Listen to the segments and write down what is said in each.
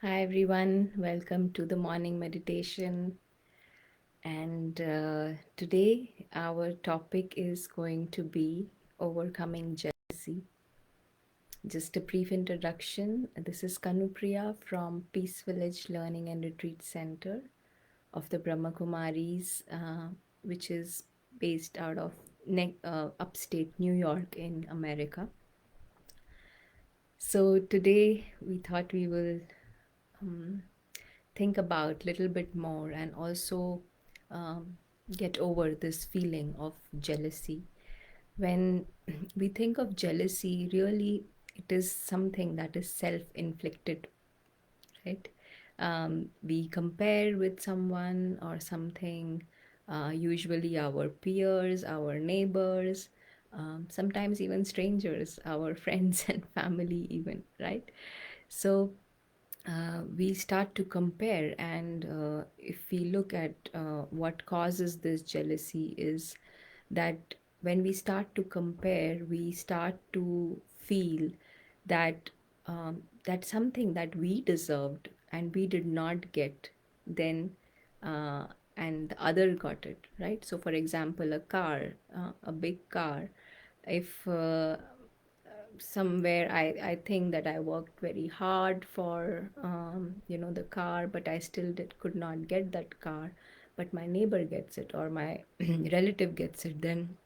Hi everyone, welcome to the morning meditation. And today our topic is going to be overcoming jealousy. Just a brief introduction. This is Kanupriya from Peace Village Learning and Retreat Center of the Brahma Kumaris, which is based out of upstate New York in America. So today we thought we will um, think about a little bit more and also um, get over this feeling of jealousy. When we think of jealousy, really it is something that is self-inflicted, right? We compare with someone or something, usually our peers, our neighbors, sometimes even strangers, our friends and family even, right? So we start to compare, and if we look at what causes this jealousy is that when we start to compare, we start to feel that that something that we deserved and we did not get, then uh, and the other got it, right? So for example, a car, a big car, if somewhere I think that I worked very hard for the car, but I still could not get that car, but my neighbor gets it or my relative gets it, then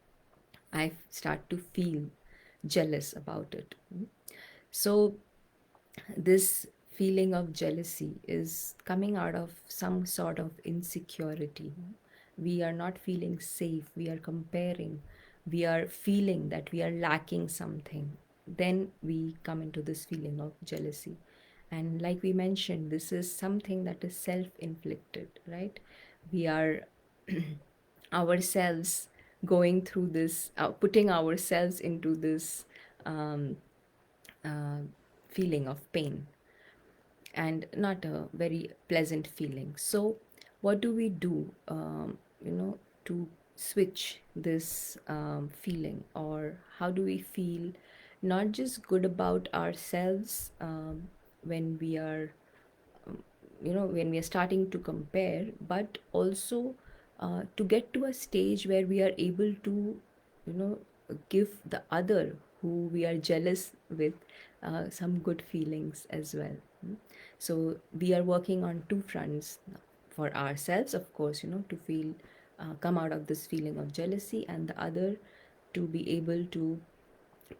I start to feel jealous about it. So this feeling of jealousy is coming out of some sort of insecurity. We are not feeling safe, we are comparing, we are feeling that we are lacking something. Then we come into this feeling of jealousy. And like we mentioned, this is something that is self inflicted, right? We are ourselves going through this, putting ourselves into this um, uh, feeling of pain, and not a very pleasant feeling. So, what do we do, to switch this feeling, or how do we feel not just good about ourselves when we are, when we are starting to compare, but also to get to a stage where we are able to, you know, give the other who we are jealous with some good feelings as well. So we are working on two fronts: for ourselves, of course, to feel, come out of this feeling of jealousy, and the other to be able to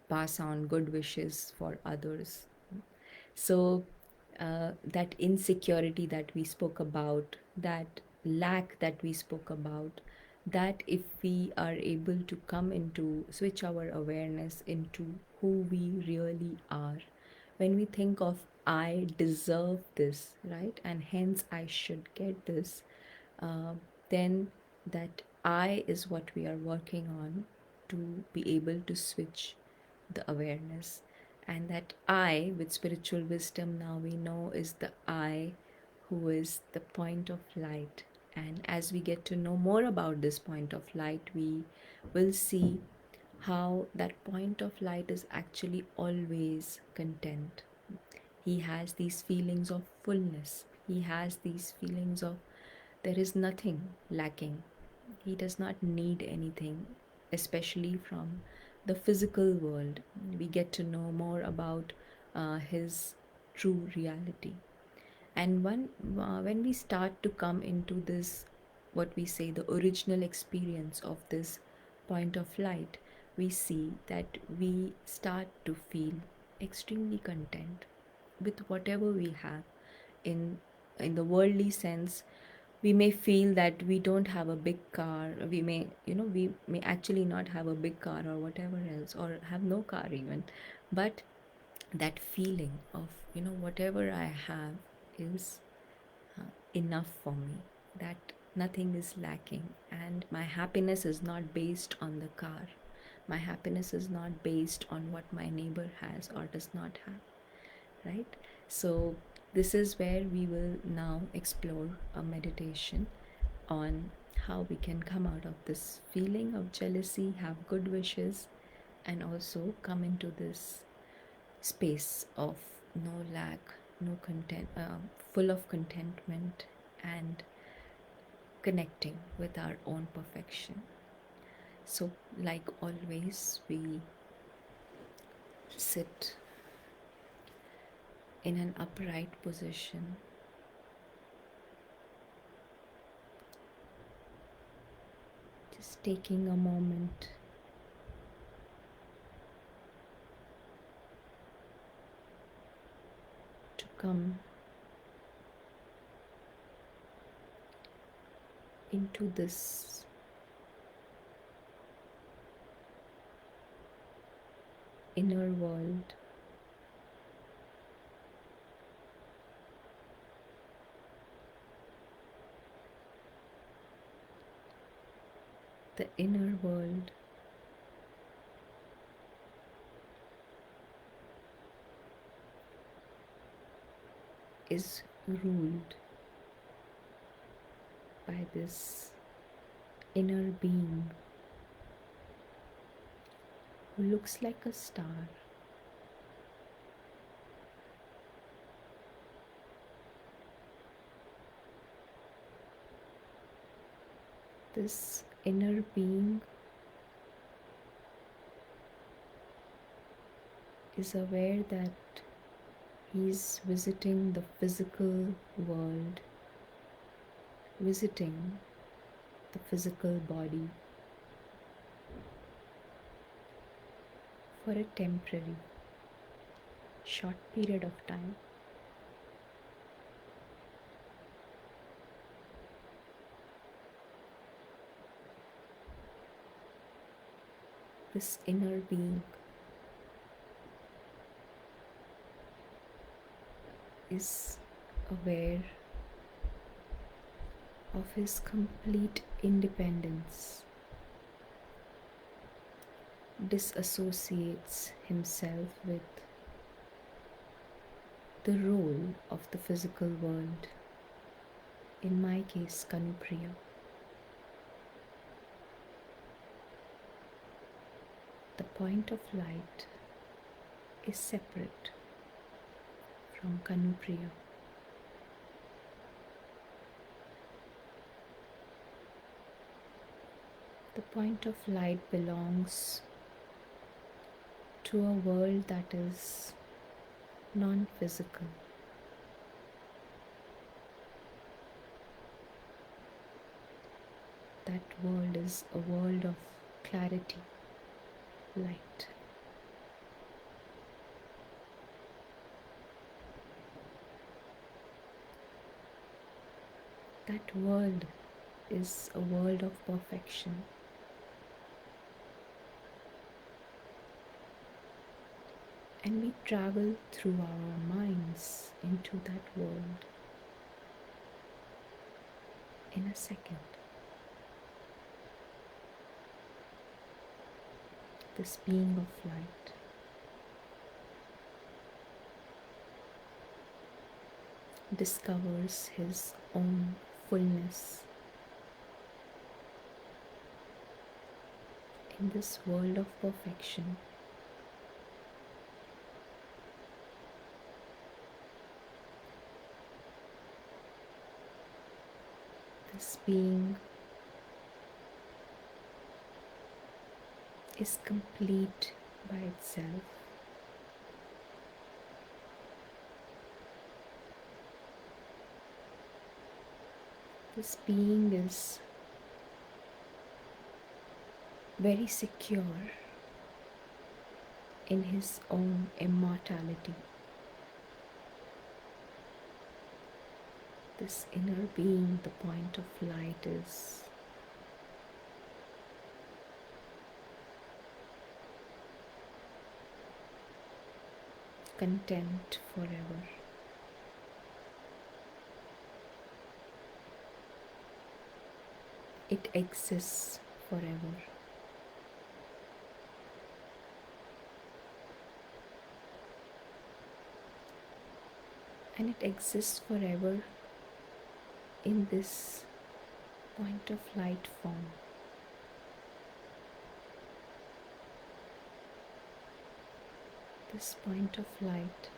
pass on good wishes for others. So, that insecurity that we spoke about, that lack that we spoke about, that if we are able to come into, switch our awareness into who we really are, when we think of I deserve this, right, and hence I should get this, uh, then that I is what we are working on to be able to switch the awareness. And that I, with spiritual wisdom, now we know is the I who is the point of light. And as we get to know more about this point of light, we will see how that point of light is actually always content. He has these feelings of fullness. He has these feelings of there is nothing lacking. He does not need anything, especially from the physical world. We get to know more about his true reality. And when we start to come into this, what we say, the original experience of this point of light, we see that we start to feel extremely content with whatever we have. In in the worldly sense, we may feel that we don't have a big car, we may actually not have a big car or whatever else, or have no car even, but that feeling of, whatever I have is enough for me, that nothing is lacking, and my happiness is not based on the car, my happiness is not based on what my neighbor has or does not have, right? So this is where we will now explore a meditation on how we can come out of this feeling of jealousy, have good wishes, and also come into this space of no lack, no content, full of contentment and connecting with our own perfection. So, like always, we sit in an upright position, just taking a moment to come into this inner world, the inner world is ruled by this inner being who looks like a star. This inner being is aware that he's visiting the physical world, visiting the physical body for a temporary, short period of time. This inner being is aware of his complete independence, disassociates himself with the role of the physical world, in my case, Kanupriya. The point of light is separate from Kanupriya. The point of light belongs to a world that is non-physical. That world is a world of clarity, light. That world is a world of perfection. And we travel through our minds into that world in a second. This being of light discovers his own fullness in this world of perfection. This being is complete by itself. This being is very secure in his own immortality. This inner being, the point of light, is content forever. It exists forever. And it exists forever in this point of light form. This point of light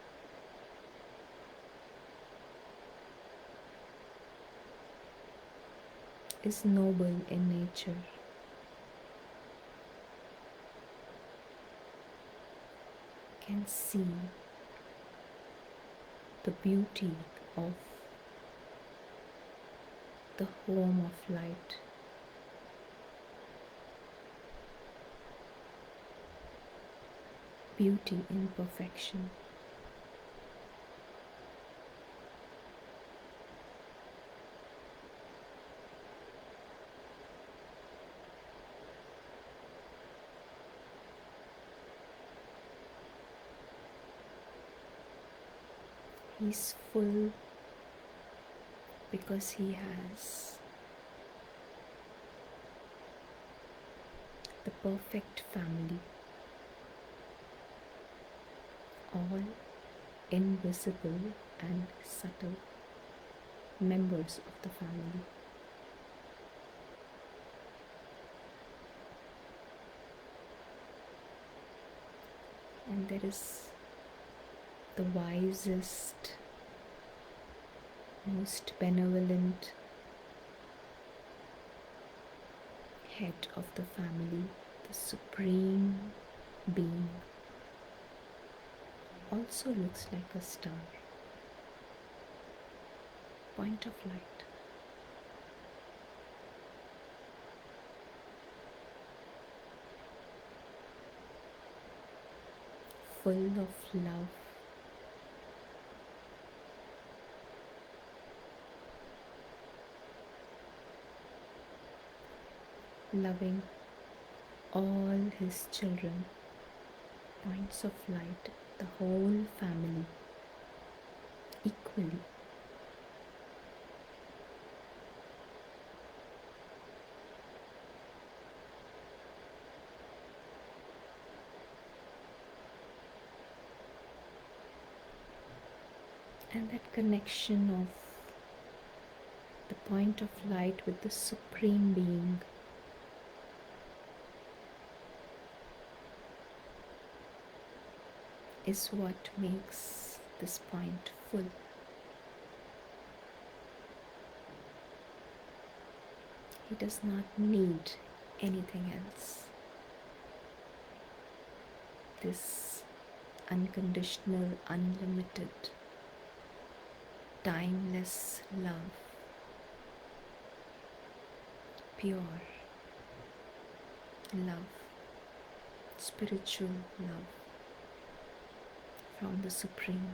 is noble in nature, can see the beauty of the home of light, beauty in perfection. He's full because he has the perfect family, all invisible and subtle members of the family. And there is the wisest, most benevolent head of the family, the supreme being, also looks like a star, point of light. Full of love, loving all his children, points of light, the whole family equally. And that connection of the point of light with the supreme being is what makes this point full. He does not need anything else. This unconditional, unlimited, timeless love, pure love, spiritual love from the Supreme.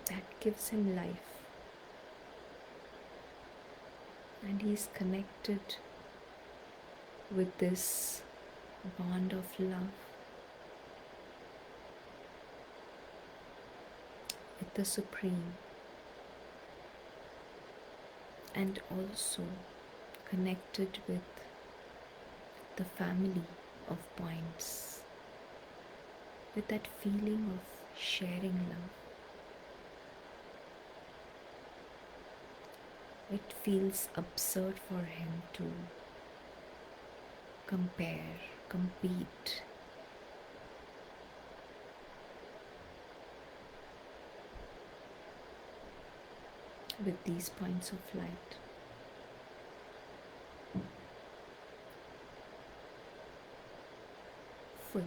That gives him life. And he is connected with this bond of love with the Supreme, and also connected with the family of points, with that feeling of sharing love. It feels absurd for him to compare, compete. With these points of light. Full.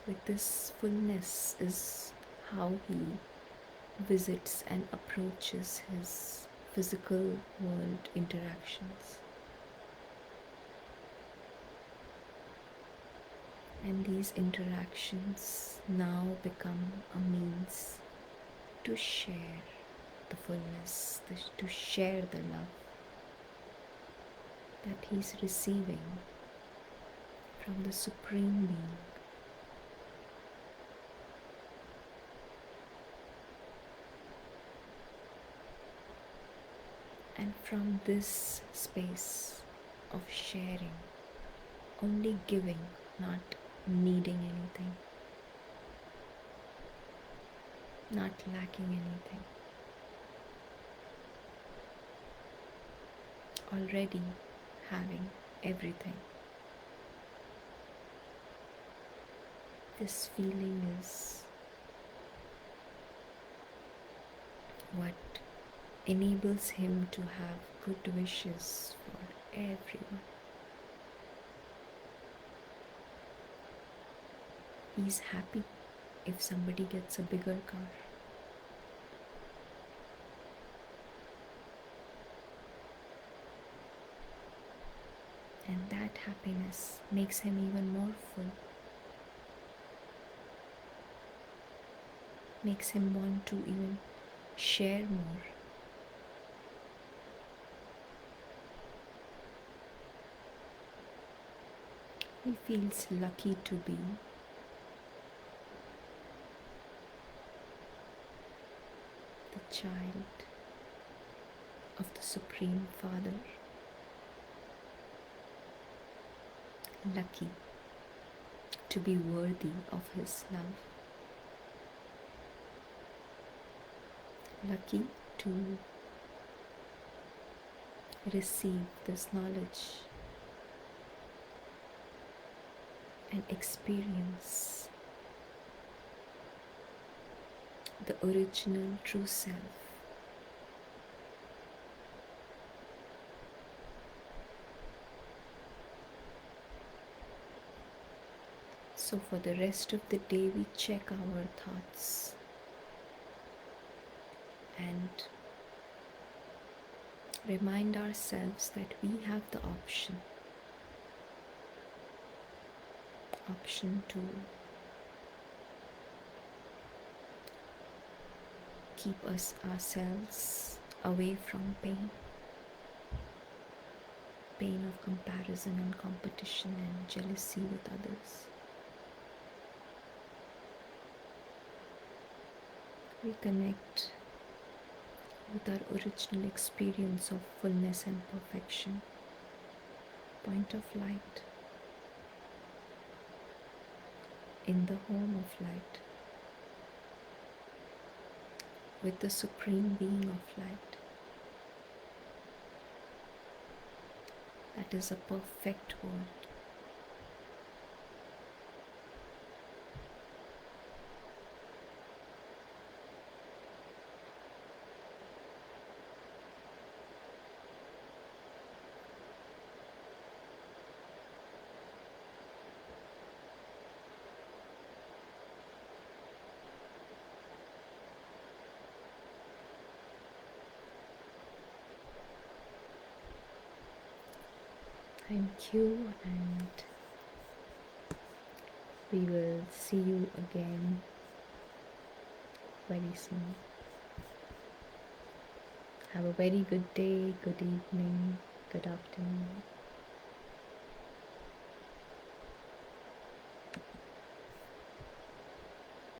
With this fullness is how he visits and approaches his physical world interactions. And these interactions now become a means to share the fullness, to share the love that he's receiving from the Supreme Being. And from this space of sharing, only giving, not needing anything, not lacking anything, already having everything. This feeling is what enables him to have good wishes for everyone. He's happy if somebody gets a bigger car. And that happiness makes him even more full, makes him want to even share more. He feels lucky to be the child of the Supreme Father, lucky to be worthy of His love, lucky to receive this knowledge and experience the original true self. So for the rest of the day, we check our thoughts and remind ourselves that we have the option to keep ourselves away from pain of comparison and competition and jealousy with others. We connect with our original experience of fullness and perfection, point of light, in the home of light, with the Supreme Being of light. That is a perfect world. Thank you, and we will see you again very soon. Have a very good day, good evening, good afternoon.